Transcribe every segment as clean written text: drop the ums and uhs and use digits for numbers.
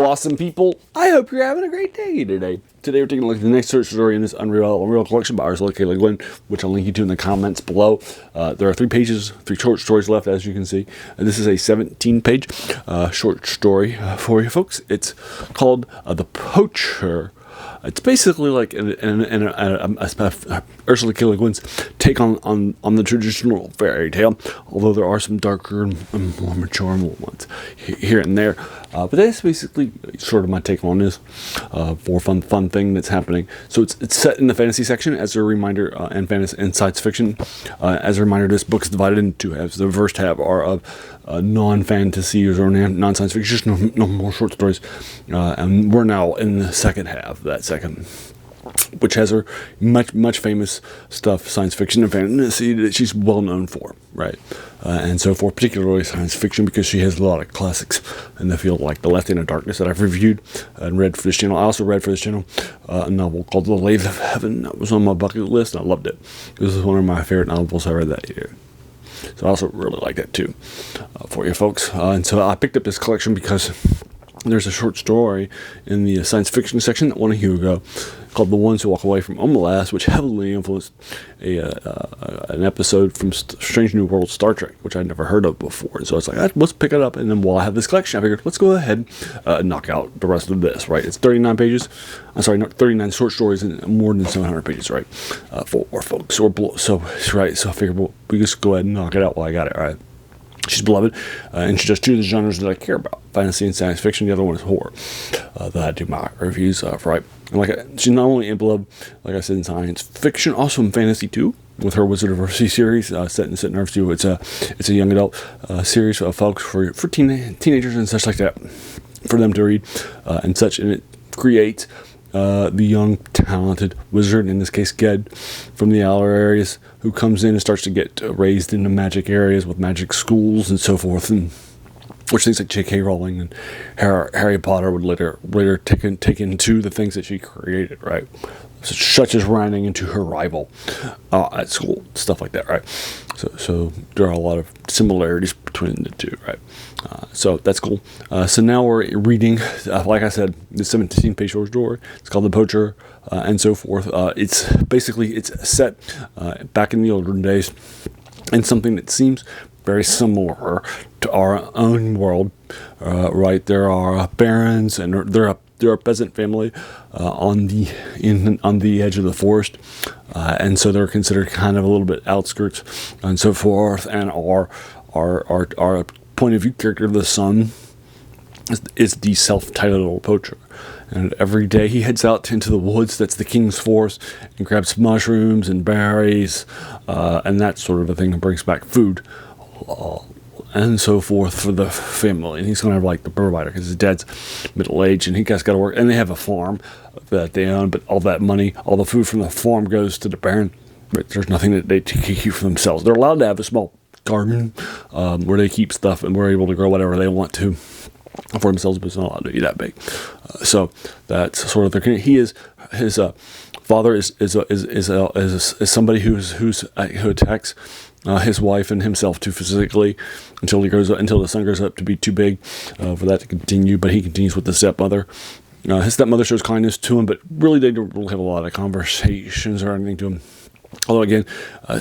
awesome people. I hope you're having a great day today. Today we're taking a look at the next short story in this Unreal collection by Ursula K, LeGuin's, which I'll link you to in the comments below. There are 3 short stories left, as you can see. This is a 17-page short story for you folks. It's called The Poacher. It's basically like Ursula K. LeGuin's take on the traditional fairy tale, although there are some darker and more mature ones here and there. But that's basically sort of my take on this for fun thing that's happening. So it's set in the fantasy section as a reminder, and fantasy and science fiction. As a reminder, this book's divided into 2 halves. The first half are of non-fantasy or non-science fiction, just no more short stories. And we're now in the second half, that second, which has her much famous stuff, science fiction and fantasy that she's well known for, right? And so for particularly science fiction, because she has a lot of classics in the field, like The Left Hand of Darkness that I've reviewed and read for this channel. I also read for this channel a novel called The Lathe of Heaven. That was on my bucket list, and I loved it. This is one of my favorite novels I read that year. So I also really like that too, for you folks. And so I picked up this collection because there's a short story in the science fiction section that won a Hugo called The Ones Who Walk Away from Omelas, which heavily influenced an episode from Strange New World Star Trek, which I'd never heard of before. And so I was like, let's pick it up. And then while I have this collection, I figured, let's go ahead and knock out the rest of this, right? It's 39 pages. I'm sorry, not 39 short stories and more than 700 pages, right? For folks. So I figured, well, we just go ahead and knock it out while I got it, right? She's beloved, and she does 2 of the genres that I care about, fantasy and science fiction. The other one is horror, that I do my reviews of, right? And she's not only beloved, like I said, in science fiction, also in fantasy too, with her Wizard of Earthsea series, set in Earth too. It's a young adult series of folks for teenagers and such like that, for them to read and such, and it creates the young, talented wizard, in this case Ged, from the outer areas, who comes in and starts to get raised into magic areas with magic schools and so forth, and which things like J.K. Rowling and Harry Potter would later take into the things that she created, right? Such as running into her rival at school, stuff like that, right? So there are a lot of similarities between the 2, right? So that's cool. So now we're reading, like I said, the 17-page short story. It's called The Poacher, and so forth. It's set back in the olden days, and something that seems very similar to our own world, right? There are barons, and they're a peasant family on the edge of the forest, and so they're considered kind of a little bit outskirts and so forth. And our point of view character, the son, is the self-titled poacher, and every day he heads out into the woods, that's the king's forest, and grabs mushrooms and berries and that sort of a thing, and brings back food and so forth for the family. And he's going to have like the provider, because his dad's middle-aged and he guys got to work, and they have a farm that they own, but all that money, all the food from the farm goes to the baron. But there's nothing that they keep for themselves. They're allowed to have a small garden where they keep stuff, and we're able to grow whatever they want to for themselves, but it's not allowed to be that big. So that's sort of their. His father is somebody who attacks his wife and himself too physically until the son grows up to be too big for that to continue. But he continues with the stepmother. His stepmother shows kindness to him, but really they don't really have a lot of conversations or anything to him. Although again,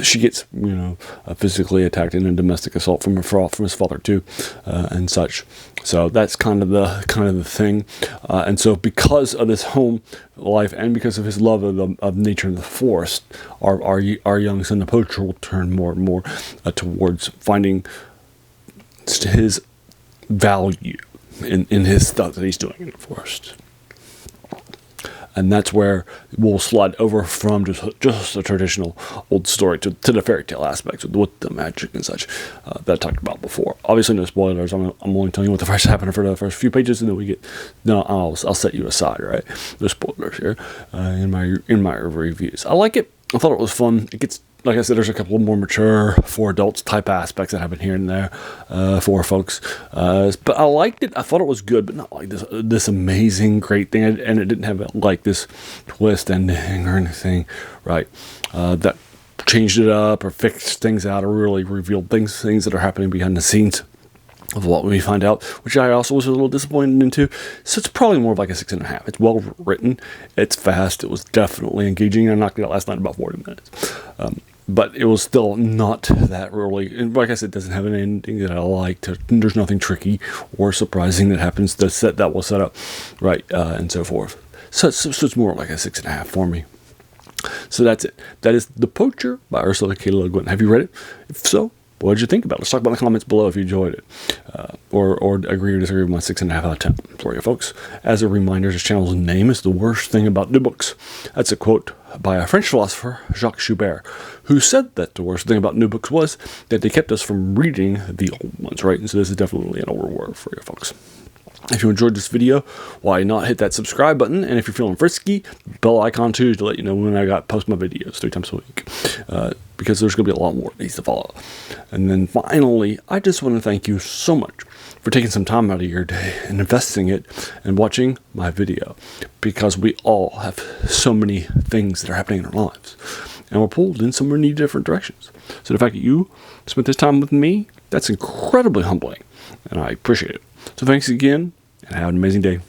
she gets physically attacked in a domestic assault from his father too, and such. So that's kind of the thing. And so because of this home life and because of his love of nature and the forest, our young son, the poacher, will turn more and more towards finding his value in his stuff that he's doing in the forest. And that's where we'll slide over from just a traditional old story to the fairy tale aspects with the magic and such that I talked about before. Obviously, no spoilers. I'm only telling you what the first happened for the first few pages, and then we get. No, I'll set you aside, right? No spoilers here in my reviews. I like it. I thought it was fun. It gets. Like I said, there's a couple of more mature, for adults type aspects that happen here and there for folks. But I liked it. I thought it was good, but not like this amazing, great thing. And it didn't have like this twist ending or anything, right? That changed it up or fixed things out or really revealed things that are happening behind the scenes. of what we find out, which I also was a little disappointed into. So it's probably more of like a 6.5. It's well written. It's fast. It was definitely engaging. I knocked it out last night in about 40 minutes. But it was still not that really, and like I said, it doesn't have an ending that I liked. There's nothing tricky or surprising that happens that was set up right, and so forth. So it's more like a 6.5 for me. So that's it. That is The Poacher by Ursula K. Have you read it? If so, what did you think about it? Let's talk about it in the comments below if you enjoyed it. Or agree or disagree with my 6.5 out of 10 for you folks. As a reminder, this channel's name is The Worst Thing About New Books. That's a quote by a French philosopher, Jacques Schubert, who said that the worst thing about new books was that they kept us from reading the old ones, right? And so this is definitely an older word for you folks. If you enjoyed this video, why not hit that subscribe button? And if you're feeling frisky, bell icon too to let you know when I post my videos 3 times a week. Because there's going to be a lot more of these to follow. And then finally, I just want to thank you so much for taking some time out of your day and investing it and watching my video. Because we all have so many things that are happening in our lives. And we're pulled in so many different directions. So the fact that you spent this time with me, that's incredibly humbling. And I appreciate it. So thanks again, and have an amazing day.